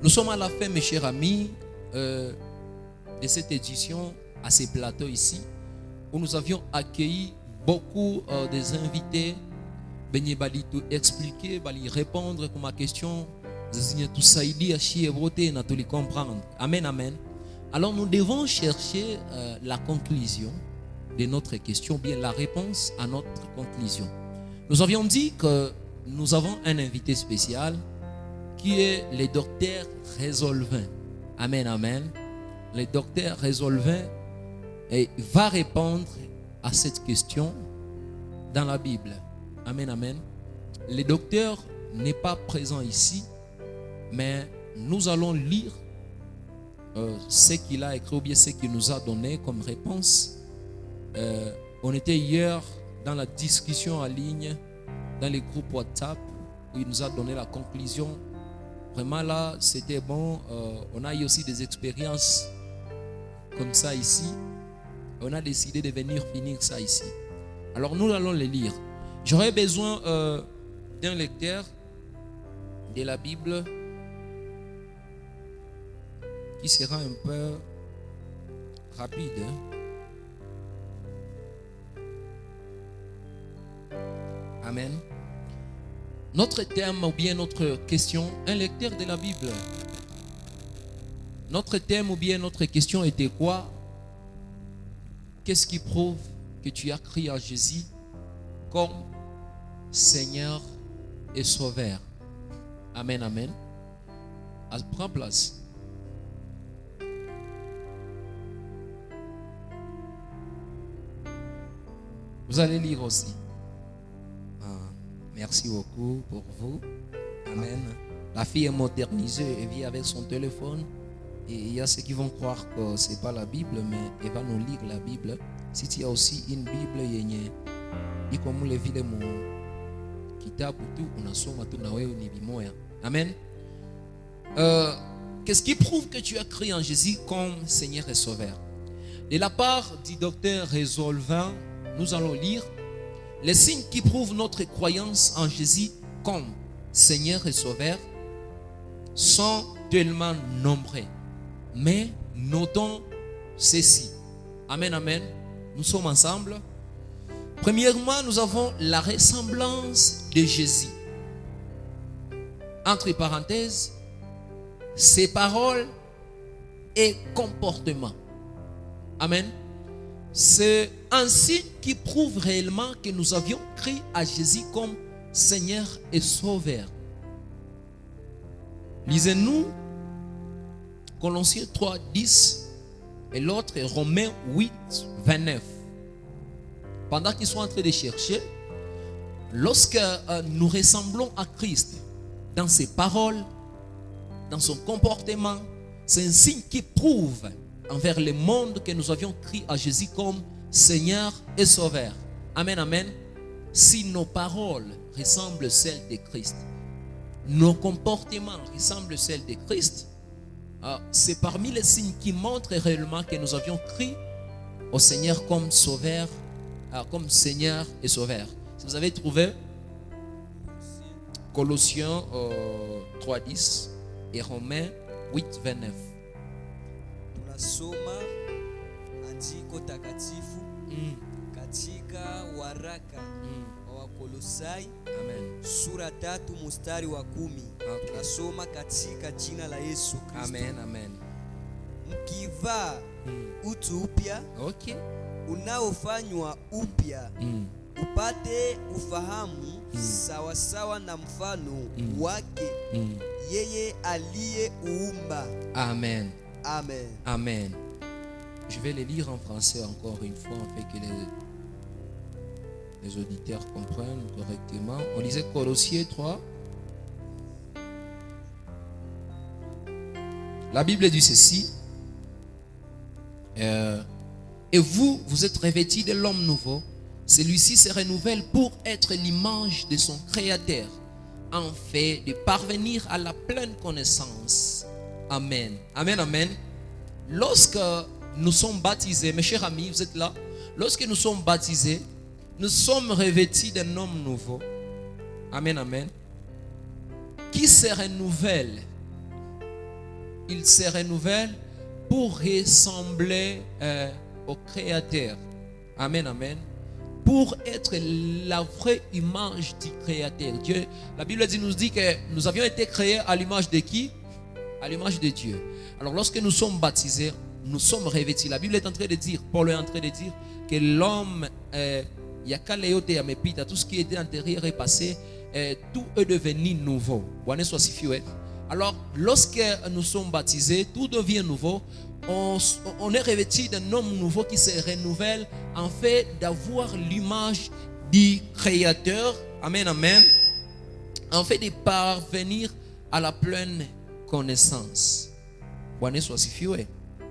Nous sommes à la fin, mes chers amis, de cette édition à ces plateaux ici, où nous avions accueilli beaucoup des invités, benye bali tout expliquer, bali répondre à ma question, tout saïdi à chier voter, na tout les comprendre. Amen, amen. Alors nous devons chercher la conclusion de notre question, bien la réponse à notre conclusion. Nous avions dit que nous avons un invité spécial qui est le docteur Résolvin. Amen, amen. Le docteur Résolvin va répondre à cette question dans la Bible. Amen, amen. Le docteur n'est pas présent ici, mais nous allons lire ce qu'il a écrit ou bien ce qu'il nous a donné comme réponse. On était hier dans la discussion en ligne, dans les groupes WhatsApp, où il nous a donné la conclusion. Vraiment là, c'était bon. On a eu aussi des expériences comme ça ici. On a décidé de venir finir ça ici. Alors nous allons les lire. J'aurais besoin d'un lecteur de la Bible qui sera un peu rapide. Amen. Notre thème ou bien notre question, un lecteur de la Bible. Notre thème ou bien notre question était quoi? Qu'est-ce qui prouve que tu as crié à Jésus comme Seigneur et Sauveur? Amen, amen. Prends place. Vous allez lire aussi. Merci beaucoup pour vous. Amen. La fille est modernisée, elle vit avec son téléphone. Et il y a ceux qui vont croire que ce n'est pas la Bible, mais elle va nous lire la Bible. Si tu as aussi une Bible, il y a comme les villes mon kitab tout, on a somme tout na wewe ni bimoya. Amen. Qu'est-ce qui prouve que tu as cru en Jésus comme Seigneur et Sauveur? De la part du docteur Résolvin, nous allons lire les signes qui prouvent notre croyance en Jésus comme Seigneur et Sauveur sont tellement nombreux. Mais notons ceci. Amen, amen. Nous sommes ensemble. Premièrement, nous avons la ressemblance de Jésus. Entre parenthèses, ses paroles et comportements. Amen. C'est un signe qui prouve réellement que nous avions cru à Jésus comme Seigneur et Sauveur. Lisez-nous Colossiens 3, 10 et l'autre est Romains 8, 29. Pendant qu'ils sont en train de chercher, lorsque nous ressemblons à Christ dans ses paroles, dans son comportement, c'est un signe qui prouve envers le monde que nous avions cru à Jésus comme Seigneur et Sauveur. Amen, amen. Si nos paroles ressemblent à celles de Christ, nos comportements ressemblent à celles de Christ, c'est parmi les signes qui montrent réellement que nous avions cru au Seigneur comme Sauveur, comme Seigneur et Sauveur. Si vous avez trouvé Colossiens 3:10 et Romains 8:29. Tunasoma andiko takatifu katika waraka wa Wakolosai sura 3 mstari wa 10. Tunasoma katika jina la Yesu Kristo. Amen, amen. Mkivaa utu upya, unaofanywa upya, upate ufahamu sawa sawa na mfano wake yeye aliyeuumba. Amen. Amen. Amen. Je vais les lire en français encore une fois afin que les auditeurs comprennent correctement. On lisait Colossiens 3. La Bible dit ceci. Et vous êtes revêtis de l'homme nouveau. Celui-ci se renouvelle pour être l'image de son Créateur, en fait de parvenir à la pleine connaissance. Amen. Amen, amen. Lorsque nous sommes baptisés, mes chers amis, vous êtes là. Lorsque nous sommes baptisés, nous sommes revêtis d'un homme nouveau. Amen, amen. Qui se renouvelle il se renouvelle pour ressembler au Créateur. Amen, amen. Pour être la vraie image du Créateur. Dieu, la Bible nous dit que nous avions été créés à l'image de qui? À l'image de Dieu. Alors lorsque nous sommes baptisés, nous sommes revêtus. La Bible est en train de dire, Paul est en train de dire que l'homme, tout ce qui était antérieur est passé, tout est devenu nouveau. Alors lorsque nous sommes baptisés, tout devient nouveau. On est revêtu d'un homme nouveau qui se renouvelle en fait d'avoir l'image du Créateur. Amen, amen. En fait de parvenir à la pleine connaissance.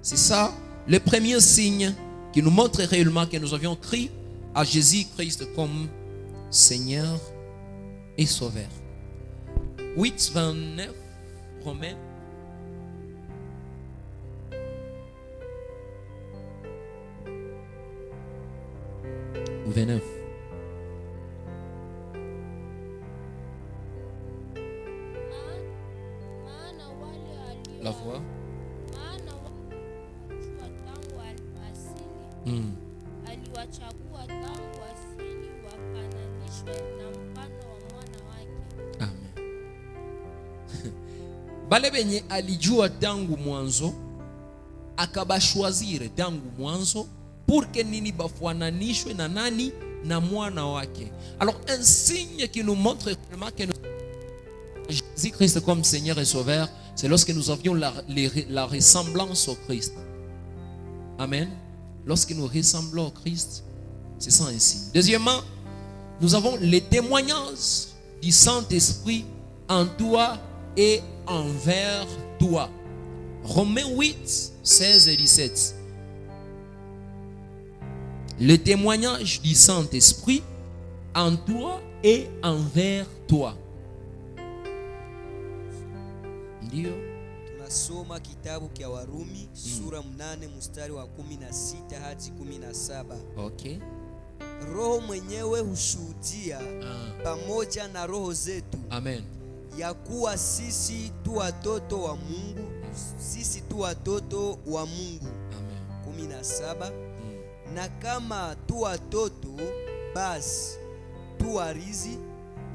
C'est ça le premier signe qui nous montre réellement que nous avions cru à Jésus-Christ comme Seigneur et Sauveur. 8, 29, Romains. Ou 29. La voix. Aliwachagua tangu asili wafananishwe na mfano wa mwana wake. Amen. Bale benye alijua tangu mwanzo akabashwazire tangu mwanzo pour que nini bafananishwe na nani? Na mwana wake. Alors un signe qui nous montre vraiment que Jésus-Christ comme Seigneur et Sauveur, c'est lorsque nous avions la ressemblance au Christ. Amen. Lorsque nous ressemblons au Christ, c'est ça un signe. Deuxièmement, nous avons les témoignages du Saint-Esprit en toi et envers toi. Romains 8, 16 et 17. Le témoignage du Saint-Esprit en toi et envers toi. Ndio. Tunasoma kitabu kia Warumi sura 8 mstari wa 16 hadi 17. Okay. Roho mwenyewe hushuhudia pamoja na roho zetu. Amen. Ya kuwa sisi tu watoto wa Mungu. Sisi tu watoto wa Mungu. Amen. 17. Na kama tu watoto, basi tu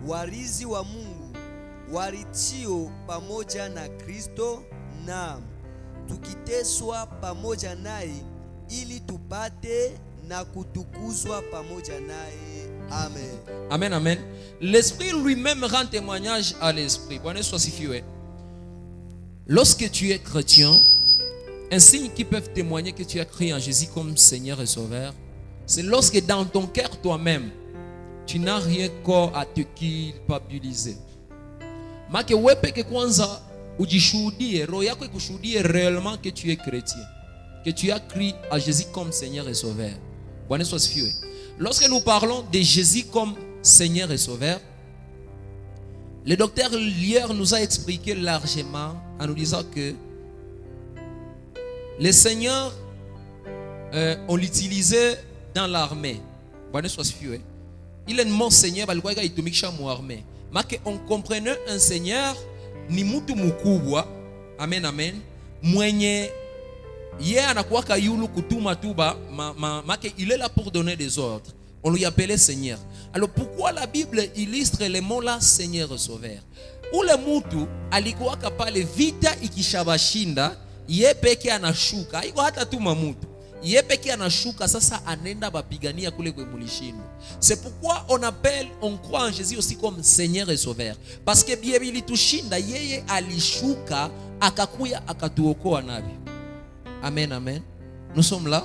warizi wa Mungu, waritio pamoja na Kristo, na tukiteswa pamoja naye ili tupate na kutukuzwa pamoja naye. Amen. Amen, amen. L'Esprit lui-même rend témoignage à l'Esprit. Bonne soit sifié. Lorsque tu es chrétien, un signe qui peut témoigner que tu as cru en Jésus comme Seigneur et Sauveur, c'est lorsque dans ton cœur toi-même, tu n'as rien qu'à te culpabiliser. Make wepe que kwanza ujishuhudie, roho yako ikushuhudie réellement que tu es chrétien, que tu as cru à Jésus comme Seigneur et Sauveur. Bonne soit sifié. Lorsque nous parlons de Jésus comme Seigneur et Sauveur, le docteur hier nous a expliqué largement en nous disant que les seigneurs, on l'utilisait dans l'armée. Il est mon seigneur, mais on comprenait un seigneur, ni mutu mukubwa, amen, amen, mwenye ye anakuwa kayulu kutuma tuba, il est là pour donner des ordres. On lui appelait seigneur. Alors pourquoi la Bible illustre les mots là, Seigneur et Sauveur? Ule mutu alikuwa kapale vita ikishabashinda, ye peke anashuka, haiko hata tuma mutu. Ye peke anashuka sasa anenda bapigania kule kwe mulishindo. C'est pourquoi on croit en Jésus aussi comme Seigneur et Sauveur. Parce que biebili tushinda yeye alishuka akakuya akatuokoa nabi. Amen, amen. Nous sommes là.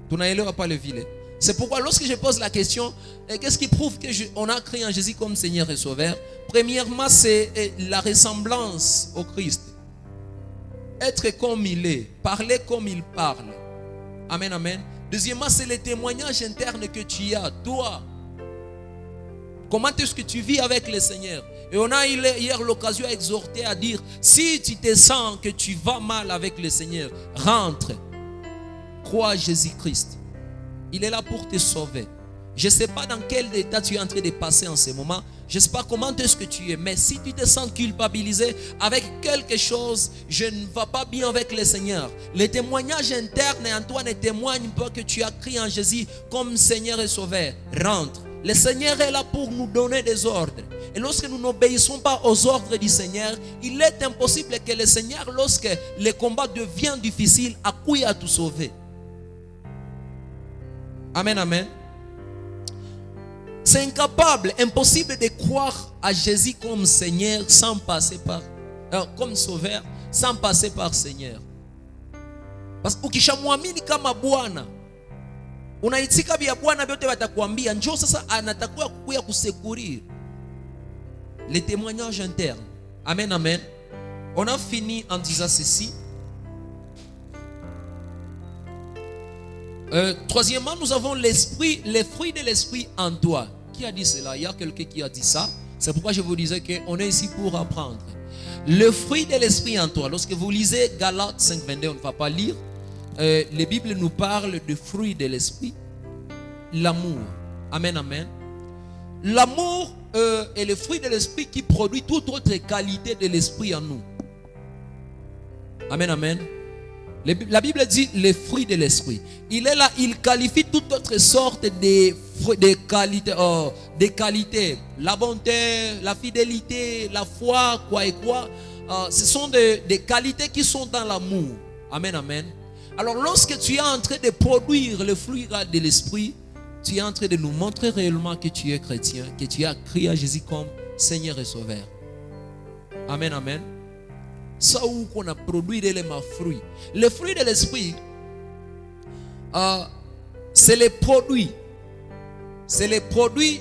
Tunaelewa pas le vile. C'est pourquoi lorsque je pose la question, qu'est-ce qui prouve qu'on a cru en Jésus comme Seigneur et Sauveur? Premièrement, c'est la ressemblance au Christ. Être comme il est, parler comme il parle. Amen, amen. Deuxièmement, c'est le témoignage interne que tu as, toi. Comment est-ce que tu vis avec le Seigneur? Et on a hier l'occasion à exhorter à dire, si tu te sens que tu vas mal avec le Seigneur, rentre. Crois à Jésus-Christ. Il est là pour te sauver. Je ne sais pas dans quel état tu es en train de passer en ce moment. Je ne sais pas comment est-ce que tu es. Mais si tu te sens culpabilisé avec quelque chose, je ne vais pas bien avec le Seigneur. Les témoignages internes en toi ne témoignent pas que tu as crié en Jésus comme Seigneur et Sauveur. Rentre. Le Seigneur est là pour nous donner des ordres. Et lorsque nous n'obéissons pas aux ordres du Seigneur, il est impossible que le Seigneur, lorsque le combat devient difficile, accouille à tout sauver. Amen, amen. C'est incapable, impossible de croire à Jésus comme Seigneur sans passer par, comme Sauveur, sans passer par Seigneur. Parce que ukishamwamini kama Bwana, unaitika vya Bwana vyote watakwambia, njoo sasa anatakuwa kukuya kusekurir. Les témoignages internes. Amen, amen. On a fini en disant ceci. Troisièmement, nous avons l'esprit, les fruits de l'esprit en toi. Qui a dit cela? Il y a quelqu'un qui a dit ça. C'est pourquoi je vous disais qu'on est ici pour apprendre. Le fruit de l'esprit en toi. Lorsque vous lisez Galates 5:22, on ne va pas lire. La Bible nous parle de fruits de l'esprit. L'amour. Amen, amen. L'amour est le fruit de l'esprit qui produit toute autre qualité de l'esprit en nous. Amen, amen. La Bible dit les fruits de l'esprit. Il est là, il qualifie toute autre sorte de qualités. La bonté, la fidélité, la foi, quoi et quoi. Ce sont des qualités qui sont dans l'amour. Amen, amen. Alors lorsque tu es en train de produire le fruit de l'esprit, tu es en train de nous montrer réellement que tu es chrétien, que tu as crié à Jésus comme Seigneur et Sauveur. Amen, amen. Ça où qu'on a produit les fruits. Le fruit de l'esprit, c'est les produits. C'est les produits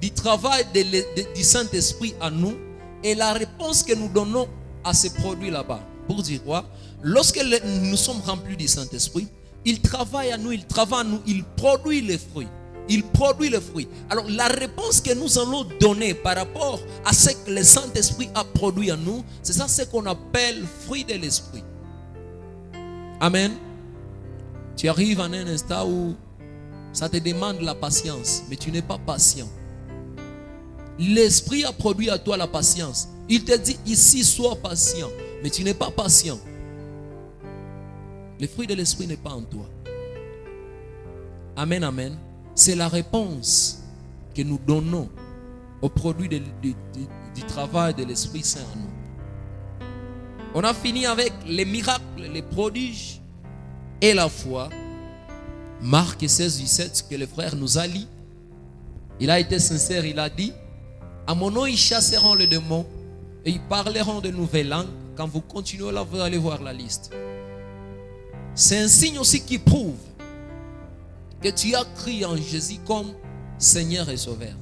du travail du Saint-Esprit à nous et la réponse que nous donnons à ces produits là-bas. Pour dire quoi? Lorsque nous sommes remplis du Saint-Esprit, il travaille à nous, il produit les fruits. Il produit le fruit. Alors la réponse que nous allons donner par rapport à ce que le Saint-Esprit a produit en nous, c'est ça ce qu'on appelle fruit de l'esprit. Amen. Tu arrives en un instant où ça te demande la patience, mais tu n'es pas patient. L'esprit a produit à toi la patience. Il te dit ici, sois patient, mais tu n'es pas patient. Le fruit de l'esprit n'est pas en toi. Amen, amen. C'est la réponse que nous donnons au produit du travail de l'Esprit Saint en nous. On a fini avec les miracles, les prodiges et la foi. Marc 16:17 que le frère nous a lu. Il a été sincère, il a dit: à mon nom ils chasseront les démons et ils parleront de nouvelles langues. Quand vous continuez là, vous allez voir la liste. C'est un signe aussi qui prouve que tu as crié en Jésus comme Seigneur et Sauveur.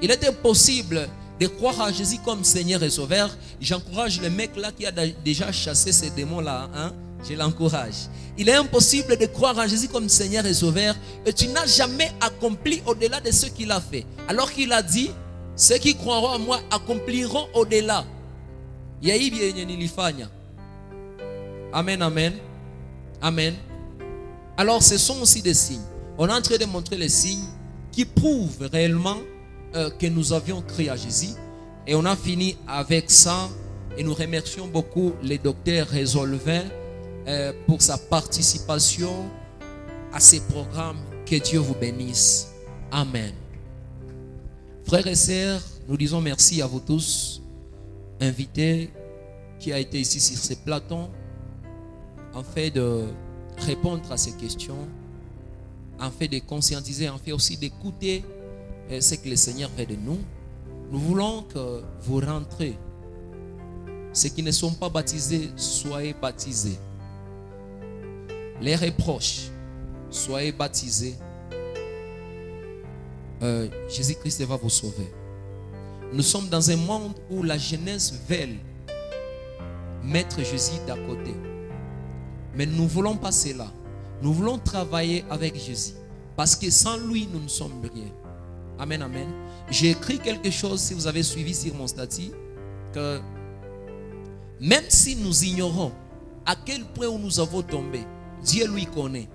Il est impossible de croire en Jésus comme Seigneur et Sauveur. J'encourage le mec là qui a déjà chassé ces démons là, hein? Je l'encourage. Il est impossible de croire en Jésus comme Seigneur et Sauveur et tu n'as jamais accompli au-delà de ce qu'il a fait. Alors qu'il a dit, ceux qui croiront en moi accompliront au-delà. Amen, amen. Amen. Alors ce sont aussi des signes. On est en train de montrer les signes qui prouvent réellement que nous avions crié à Jésus. Et on a fini avec ça. Et nous remercions beaucoup le docteur Résolvin pour sa participation à ces programmes. Que Dieu vous bénisse. Amen. Frères et sœurs, nous disons merci à vous tous, invités, qui a été ici sur ces plateaux, en fait de répondre à ces questions, en fait de conscientiser, en fait aussi d'écouter ce que le Seigneur fait de nous. Nous voulons que vous rentrez. Ceux qui ne sont pas baptisés, soyez baptisés. Les reproches, soyez baptisés. Jésus-Christ va vous sauver. Nous sommes dans un monde où la jeunesse veut mettre Jésus d'à côté. Mais nous ne voulons pas cela. Nous voulons travailler avec Jésus. Parce que sans lui, nous ne sommes rien. Amen, amen. J'ai écrit quelque chose, si vous avez suivi sur mon statut, que même si nous ignorons à quel point où nous avons tombé, Dieu lui connaît.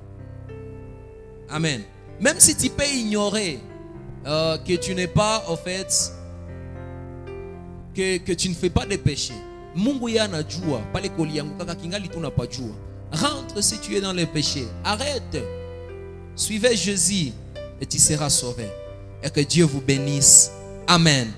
Amen. Même si tu peux ignorer que tu n'es pas, en fait, que tu ne fais pas de péché. Mungu ya anajua pale kolianguka kingali tunapajua. Rentre si tu es dans le péché. Arrête. Suivez Jésus et tu seras sauvé. Et que Dieu vous bénisse. Amen.